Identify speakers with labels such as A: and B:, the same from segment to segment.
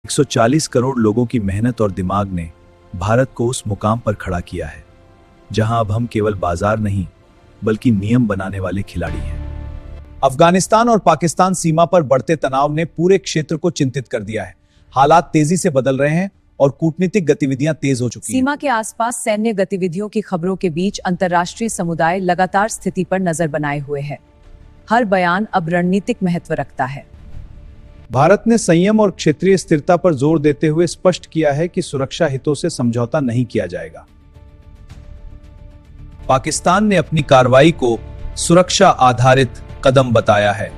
A: 140 करोड़ लोगों की मेहनत और दिमाग ने भारत को उस मुकाम पर खड़ा किया है जहां अब हम केवल बाजार नहीं बल्कि नियम बनाने वाले खिलाड़ी हैं। अफगानिस्तान और पाकिस्तान सीमा पर बढ़ते तनाव ने पूरे क्षेत्र को चिंतित कर दिया है। हालात तेजी से बदल रहे हैं और कूटनीतिक गतिविधियां तेज हो चुकी हैं।
B: सीमा के आसपास सैन्य गतिविधियों की खबरों के बीच अंतर्राष्ट्रीय समुदाय लगातार स्थिति पर नजर बनाए हुए है। हर बयान अब रणनीतिक महत्व रखता है।
A: भारत ने संयम और क्षेत्रीय स्थिरता पर जोर देते हुए स्पष्ट किया है कि सुरक्षा हितों से समझौता नहीं किया जाएगा। पाकिस्तान ने अपनी कार्रवाई को सुरक्षा आधारित कदम बताया है।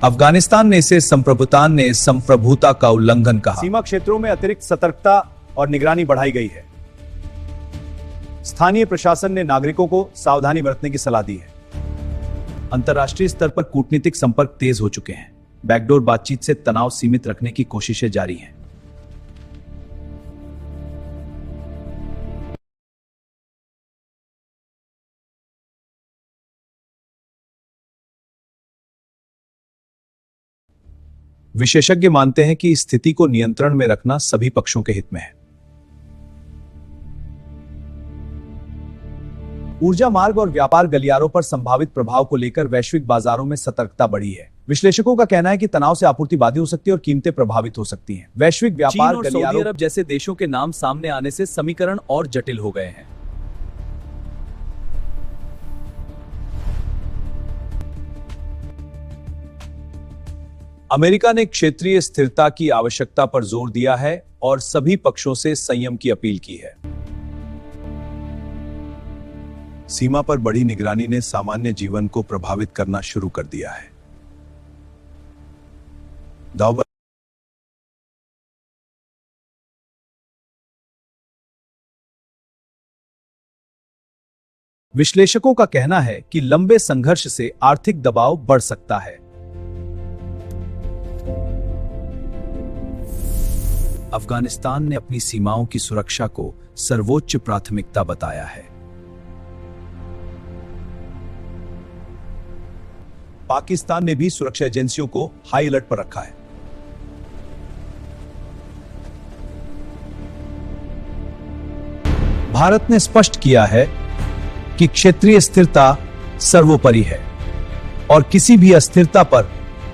A: अफगानिस्तान ने इसे संप्रभुता का उल्लंघन कहा। सीमा क्षेत्रों में अतिरिक्त सतर्कता और निगरानी बढ़ाई गई है। स्थानीय प्रशासन ने नागरिकों को सावधानी बरतने की सलाह दी है। अंतर्राष्ट्रीय स्तर पर कूटनीतिक संपर्क तेज हो चुके हैं। बैकडोर बातचीत से तनाव सीमित रखने की कोशिशें जारी हैं। विशेषज्ञ मानते हैं कि स्थिति को नियंत्रण में रखना सभी पक्षों के हित में है। ऊर्जा मार्ग और व्यापार गलियारों पर संभावित प्रभाव को लेकर वैश्विक बाजारों में सतर्कता बढ़ी है। विश्लेषकों का कहना है कि तनाव से आपूर्ति बाधित हो सकती है और कीमतें प्रभावित हो सकती हैं। वैश्विक व्यापार गलियारों, सऊदी अरब जैसे देशों के नाम सामने आने से समीकरण और जटिल हो गए हैं। अमेरिका ने क्षेत्रीय स्थिरता की आवश्यकता पर जोर दिया है और सभी पक्षों से संयम की अपील की है। सीमा पर बढ़ी निगरानी ने सामान्य जीवन को प्रभावित करना शुरू कर दिया है। विश्लेषकों का कहना है कि लंबे संघर्ष से आर्थिक दबाव बढ़ सकता है। अफगानिस्तान ने अपनी सीमाओं की सुरक्षा को सर्वोच्च प्राथमिकता बताया है। पाकिस्तान ने भी सुरक्षा एजेंसियों को हाई अलर्ट पर रखा है। भारत ने स्पष्ट किया है कि क्षेत्रीय स्थिरता सर्वोपरि है और किसी भी अस्थिरता पर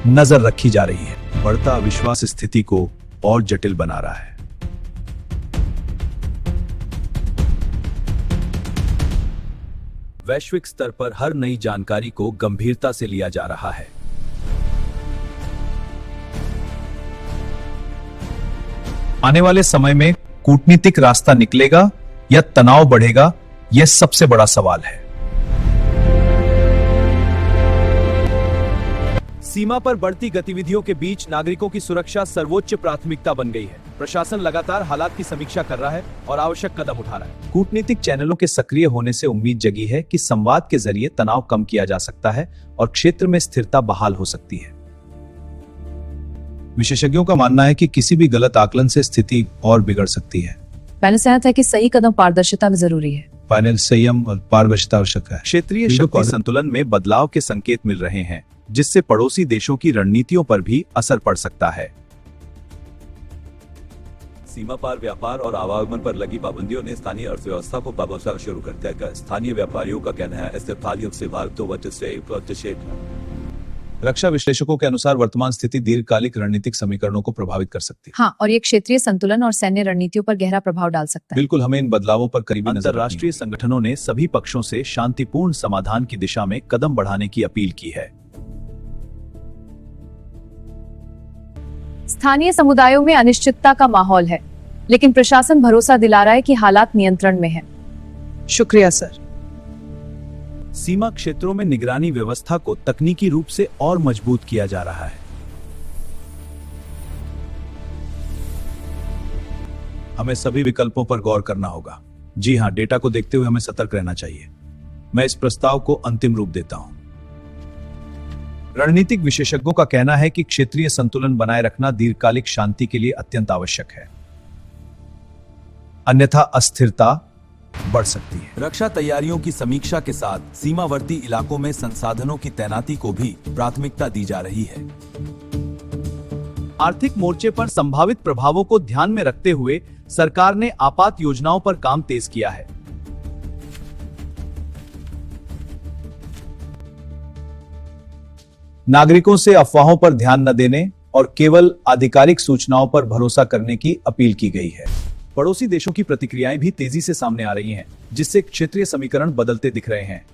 A: नजर रखी जा रही है। बढ़ता अविश्वास स्थिति को और जटिल बना रहा है। वैश्विक स्तर पर हर नई जानकारी को गंभीरता से लिया जा रहा है। आने वाले समय में कूटनीतिक रास्ता निकलेगा या तनाव बढ़ेगा, यह सबसे बड़ा सवाल है। सीमा पर बढ़ती गतिविधियों के बीच नागरिकों की सुरक्षा सर्वोच्च प्राथमिकता बन गई है। प्रशासन लगातार हालात की समीक्षा कर रहा है और आवश्यक कदम उठा रहा है। कूटनीतिक चैनलों के सक्रिय होने से उम्मीद जगी है कि संवाद के जरिए तनाव कम किया जा सकता है और क्षेत्र में स्थिरता बहाल हो सकती है। विशेषज्ञों का मानना है कि किसी भी गलत आकलन से स्थिति और बिगड़ सकती है।
B: पैनल सहमत है कि सही कदम पारदर्शिता में जरूरी है।
A: पैनल संयम और पारदर्शिता आवश्यक है। क्षेत्रीय शक्ति संतुलन में बदलाव के संकेत मिल रहे हैं, जिससे पड़ोसी देशों की रणनीतियों पर भी असर पड़ सकता है। सीमा पार व्यापार और आवागमन पर लगी पाबंदियों ने स्थानीय अर्थव्यवस्था को प्रभावित शुरू कर दिया। स्थानीय व्यापारियों का कहना है रक्षा विश्लेषकों के अनुसार वर्तमान स्थिति दीर्घकालिक रणनीतिक समीकरणों को प्रभावित कर सकती है।
B: हाँ, और ये क्षेत्रीय संतुलन और सैन्य रणनीतियों पर गहरा प्रभाव डाल सकता है।
A: बिल्कुल, हमें इन बदलावों पर करीबी नजर रखनी है। अंतर्राष्ट्रीय संगठनों ने सभी पक्षों से शांतिपूर्ण समाधान की दिशा में कदम बढ़ाने की अपील की है।
B: स्थानीय समुदायों में अनिश्चितता का माहौल है, लेकिन प्रशासन भरोसा दिला रहा है कि हालात नियंत्रण में हैं। शुक्रिया सर।
A: सीमा क्षेत्रों में निगरानी व्यवस्था को तकनीकी रूप से और मजबूत किया जा रहा है। हमें सभी विकल्पों पर गौर करना होगा। जी हां, डेटा को देखते हुए हमें सतर्क रहना चाहिए। मैं इस प्रस्ताव को अंतिम रूप देता हूं। रणनीतिक विशेषज्ञों का कहना है कि क्षेत्रीय संतुलन बनाए रखना दीर्घकालिक शांति के लिए अत्यंत आवश्यक है, अन्यथा अस्थिरता बढ़ सकती है। रक्षा तैयारियों की समीक्षा के साथ सीमावर्ती इलाकों में संसाधनों की तैनाती को भी प्राथमिकता दी जा रही है। आर्थिक मोर्चे पर संभावित प्रभावों को ध्यान में रखते हुए सरकार ने आपात योजनाओं पर काम तेज किया है। नागरिकों से अफवाहों पर ध्यान न देने और केवल आधिकारिक सूचनाओं पर भरोसा करने की अपील की गई है। पड़ोसी देशों की प्रतिक्रियाएं भी तेजी से सामने आ रही हैं, जिससे क्षेत्रीय समीकरण बदलते दिख रहे हैं।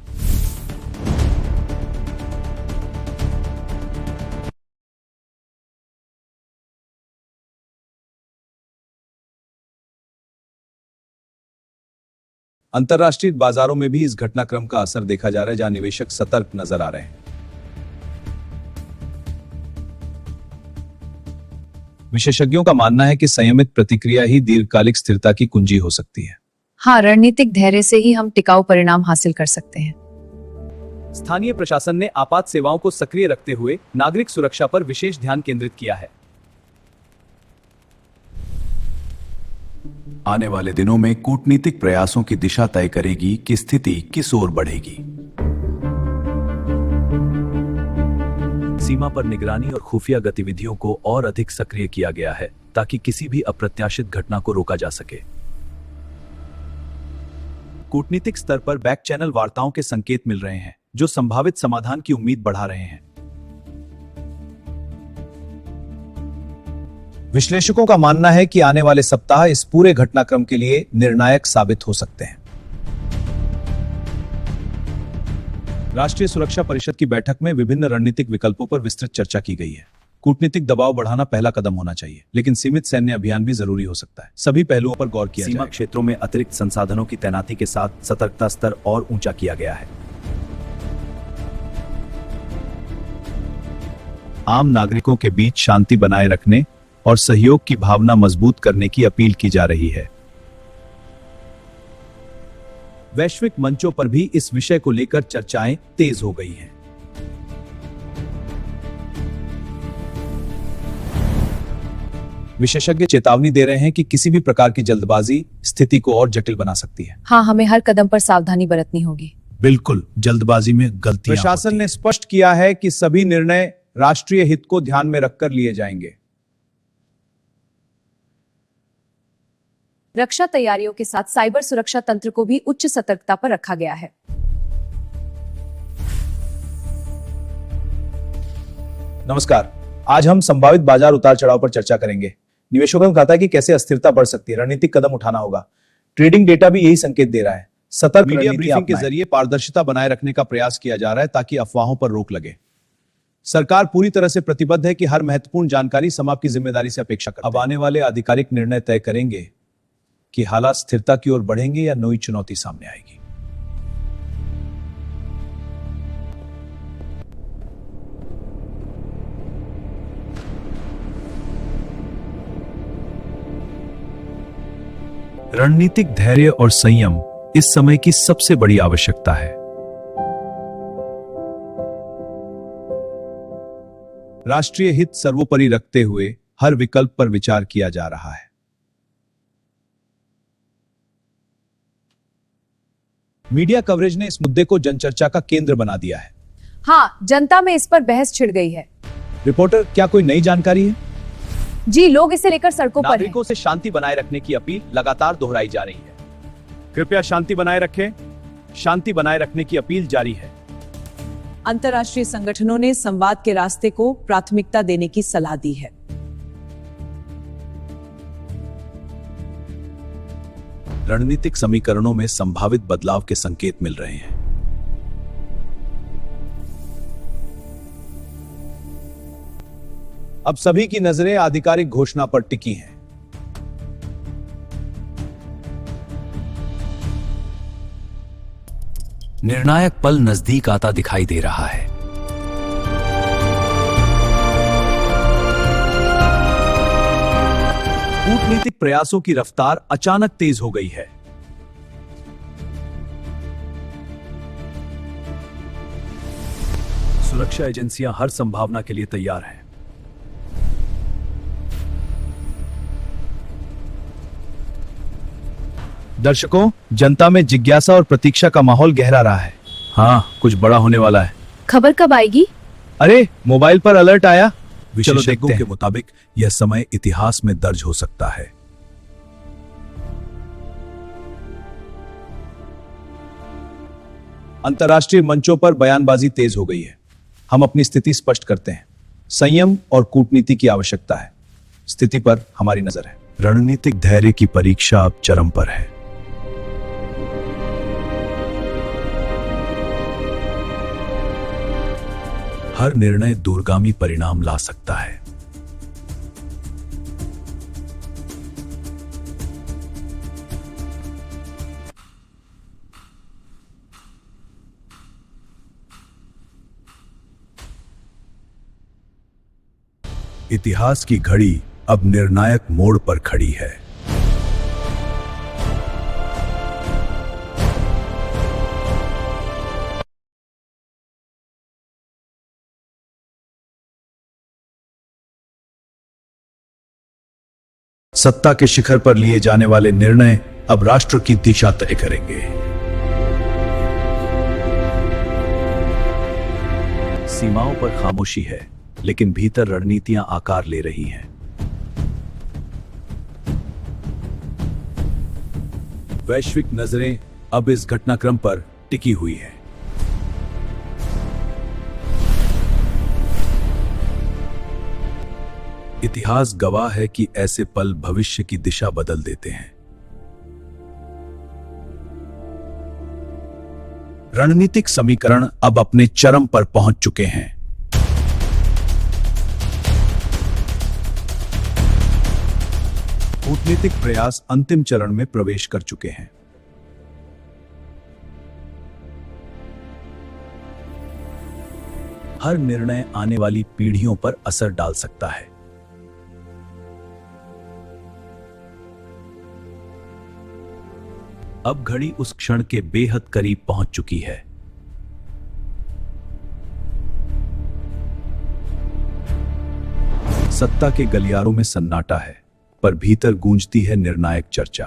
A: अंतर्राष्ट्रीय बाजारों में भी इस घटनाक्रम का असर देखा जा रहा है, जहां निवेशक सतर्क नजर आ रहे हैं। विशेषज्ञों का मानना है कि संयमित प्रतिक्रिया ही दीर्घकालिक स्थिरता की कुंजी हो सकती है।
B: हाँ, रणनीतिक धैर्य से ही हम टिकाऊ परिणाम हासिल कर सकते हैं।
A: स्थानीय प्रशासन ने आपात सेवाओं को सक्रिय रखते हुए नागरिक सुरक्षा पर विशेष ध्यान केंद्रित किया है। आने वाले दिनों में कूटनीतिक प्रयासों की दिशा तय करेगी कि स्थिति किस ओर बढ़ेगी। सीमा पर निगरानी और खुफिया गतिविधियों को और अधिक सक्रिय किया गया है, ताकि किसी भी अप्रत्याशित घटना को रोका जा सके। कूटनीतिक स्तर पर बैक चैनल वार्ताओं के संकेत मिल रहे हैं, जो संभावित समाधान की उम्मीद बढ़ा रहे हैं। विश्लेषकों का मानना है कि आने वाले सप्ताह इस पूरे घटनाक्रम के लिए निर्णायक साबित हो सकते हैं। राष्ट्रीय सुरक्षा परिषद की बैठक में विभिन्न रणनीतिक विकल्पों पर विस्तृत चर्चा की गई है। कूटनीतिक दबाव बढ़ाना पहला कदम होना चाहिए, लेकिन सीमित सैन्य अभियान भी जरूरी हो सकता है। सभी पहलुओं पर गौर किया जाए। सीमा क्षेत्रों में अतिरिक्त संसाधनों की तैनाती के साथ सतर्कता स्तर और ऊंचा किया गया है। आम नागरिकों के बीच शांति बनाए रखने और सहयोग की भावना मजबूत करने की अपील की जा रही है। वैश्विक मंचों पर भी इस विषय को लेकर चर्चाएं तेज हो गई हैं। विशेषज्ञ चेतावनी दे रहे हैं कि किसी भी प्रकार की जल्दबाजी स्थिति को और जटिल बना सकती है।
B: हाँ, हमें हर कदम पर सावधानी बरतनी होगी।
A: बिल्कुल, जल्दबाजी में गलतियां प्रशासन ने स्पष्ट किया है कि सभी निर्णय राष्ट्रीय हित को ध्यान में रखकर लिए जाएंगे।
B: रक्षा तैयारियों के साथ साइबर सुरक्षा तंत्र को भी उच्च सतर्कता पर रखा गया है।
A: नमस्कार, आज हम संभावित बाजार उतार चढ़ाव पर चर्चा करेंगे। निवेशकों ने कहा कि कैसे अस्थिरता बढ़ सकती है, रणनीतिक कदम उठाना होगा। ट्रेडिंग डेटा भी यही संकेत दे रहा है। सतर्क मीडिया ब्रीफिंग के जरिए पारदर्शिता बनाए रखने का प्रयास किया जा रहा है, ताकि अफवाहों पर रोक लगे। सरकार पूरी तरह से प्रतिबद्ध है कि हर महत्वपूर्ण जानकारी समाज की जिम्मेदारी से अपेक्षा करती है। अब आने वाले आधिकारिक निर्णय तय करेंगे कि हालात स्थिरता की ओर बढ़ेंगे या नई चुनौती सामने आएगी। रणनीतिक धैर्य और संयम इस समय की सबसे बड़ी आवश्यकता है। राष्ट्रीय हित सर्वोपरि रखते हुए हर विकल्प पर विचार किया जा रहा है। मीडिया कवरेज ने इस मुद्दे को जनचर्चा का केंद्र बना दिया है।
B: हाँ, जनता में इस पर बहस छिड़ गई है।
A: रिपोर्टर, क्या कोई नई जानकारी है?
B: जी, लोग इसे लेकर सड़कों पर हैं।
A: नागरिकों से शांति बनाए रखने की अपील लगातार दोहराई जा रही है। कृपया शांति बनाए रखें। शांति बनाए रखने की अपील जारी है।
B: अंतर्राष्ट्रीय संगठनों ने संवाद के रास्ते को प्राथमिकता देने की सलाह दी है।
A: रणनीतिक समीकरणों में संभावित बदलाव के संकेत मिल रहे हैं। अब सभी की नजरें आधिकारिक घोषणा पर टिकी हैं। निर्णायक पल नजदीक आता दिखाई दे रहा है। कूटनीतिक प्रयासों की रफ्तार अचानक तेज हो गई है। सुरक्षा एजेंसियां हर संभावना के लिए तैयार हैं। दर्शकों, जनता में जिज्ञासा और प्रतीक्षा का माहौल गहरा रहा है। हाँ, कुछ बड़ा होने वाला है।
B: खबर कब आएगी?
A: अरे, मोबाइल पर अलर्ट आया। विशेषज्ञों के मुताबिक यह समय इतिहास में दर्ज हो सकता है। अंतर्राष्ट्रीय मंचों पर बयानबाजी तेज हो गई है। हम अपनी स्थिति स्पष्ट करते हैं। संयम और कूटनीति की आवश्यकता है। स्थिति पर हमारी नजर है। रणनीतिक धैर्य की परीक्षा अब चरम पर है। हर निर्णय दूरगामी परिणाम ला सकता है। इतिहास की घड़ी अब निर्णायक मोड़ पर खड़ी है। सत्ता के शिखर पर लिए जाने वाले निर्णय अब राष्ट्र की दिशा तय करेंगे। सीमाओं पर खामोशी है, लेकिन भीतर रणनीतियां आकार ले रही हैं। वैश्विक नजरें अब इस घटनाक्रम पर टिकी हुई हैं। इतिहास गवाह है कि ऐसे पल भविष्य की दिशा बदल देते हैं। रणनीतिक समीकरण अब अपने चरम पर पहुंच चुके हैं। कूटनीतिक प्रयास अंतिम चरण में प्रवेश कर चुके हैं। हर निर्णय आने वाली पीढ़ियों पर असर डाल सकता है। अब घड़ी उस क्षण के बेहद करीब पहुंच चुकी है। सत्ता के गलियारों में सन्नाटा है, पर भीतर गूंजती है निर्णायक चर्चा।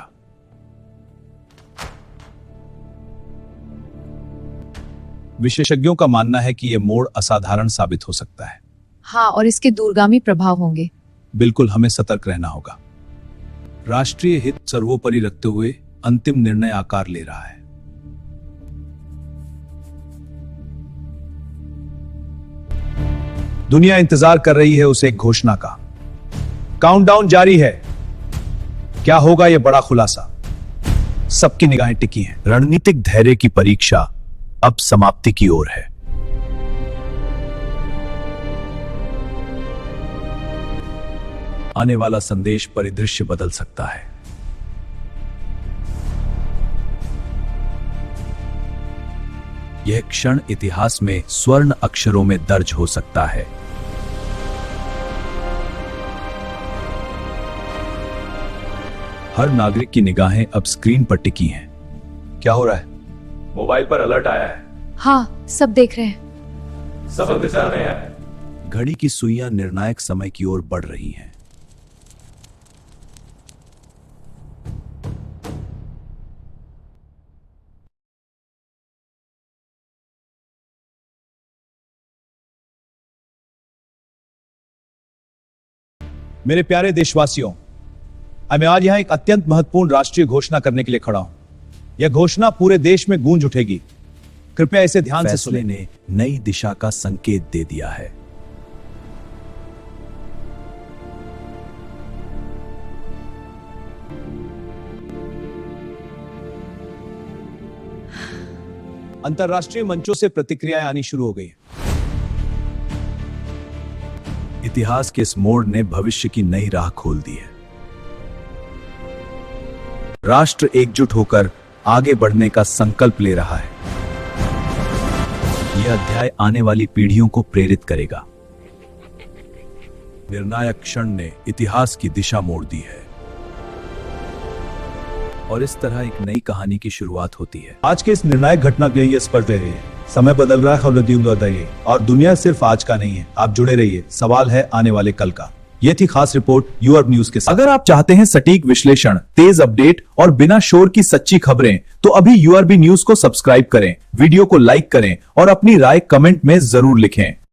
A: विशेषज्ञों का मानना है कि यह मोड़ असाधारण साबित हो सकता है।
B: हाँ, और इसके दूरगामी प्रभाव होंगे।
A: बिल्कुल, हमें सतर्क रहना होगा। राष्ट्रीय हित सर्वोपरि रखते हुए अंतिम निर्णय आकार ले रहा है। दुनिया इंतजार कर रही है उस एक घोषणा का। काउंटडाउन जारी है। क्या होगा यह बड़ा खुलासा? सबकी निगाहें टिकी हैं। रणनीतिक धैर्य की परीक्षा अब समाप्ति की ओर है। आने वाला संदेश परिदृश्य बदल सकता है। यह क्षण इतिहास में स्वर्ण अक्षरों में दर्ज हो सकता है। हर नागरिक की निगाहें अब स्क्रीन पर टिकी हैं। क्या हो रहा है? मोबाइल पर अलर्ट आया है।
B: हाँ, सब देख रहे हैं।
A: सब इंतजार में है। घड़ी की सुइयां निर्णायक समय की ओर बढ़ रही हैं। मेरे प्यारे देशवासियों, मैं आज यहां एक अत्यंत महत्वपूर्ण राष्ट्रीय घोषणा करने के लिए खड़ा हूं। यह घोषणा पूरे देश में गूंज उठेगी। कृपया इसे ध्यान से सुनें। ने नई दिशा का संकेत दे दिया है। अंतर्राष्ट्रीय मंचों से प्रतिक्रियाएं आनी शुरू हो गई हैं। इतिहास के इस मोड़ ने भविष्य की नई राह खोल दी है। राष्ट्र एकजुट होकर आगे बढ़ने का संकल्प ले रहा है। यह अध्याय आने वाली पीढ़ियों को प्रेरित करेगा। निर्णायक क्षण ने इतिहास की दिशा मोड़ दी है और इस तरह एक नई कहानी की शुरुआत होती है। आज के इस निर्णायक घटना के लिए यह स्पष्ट है, समय बदल रहा है, खबरदीन बताइए। और दुनिया सिर्फ आज का नहीं है। आप जुड़े रहिए, सवाल है आने वाले कल का। यह थी खास रिपोर्ट यूआरबी न्यूज के साथ। अगर आप चाहते हैं सटीक विश्लेषण, तेज अपडेट और बिना शोर की सच्ची खबरें, तो अभी यूआरबी न्यूज को सब्सक्राइब करें, वीडियो को लाइक करें और अपनी राय कमेंट में जरूर लिखें।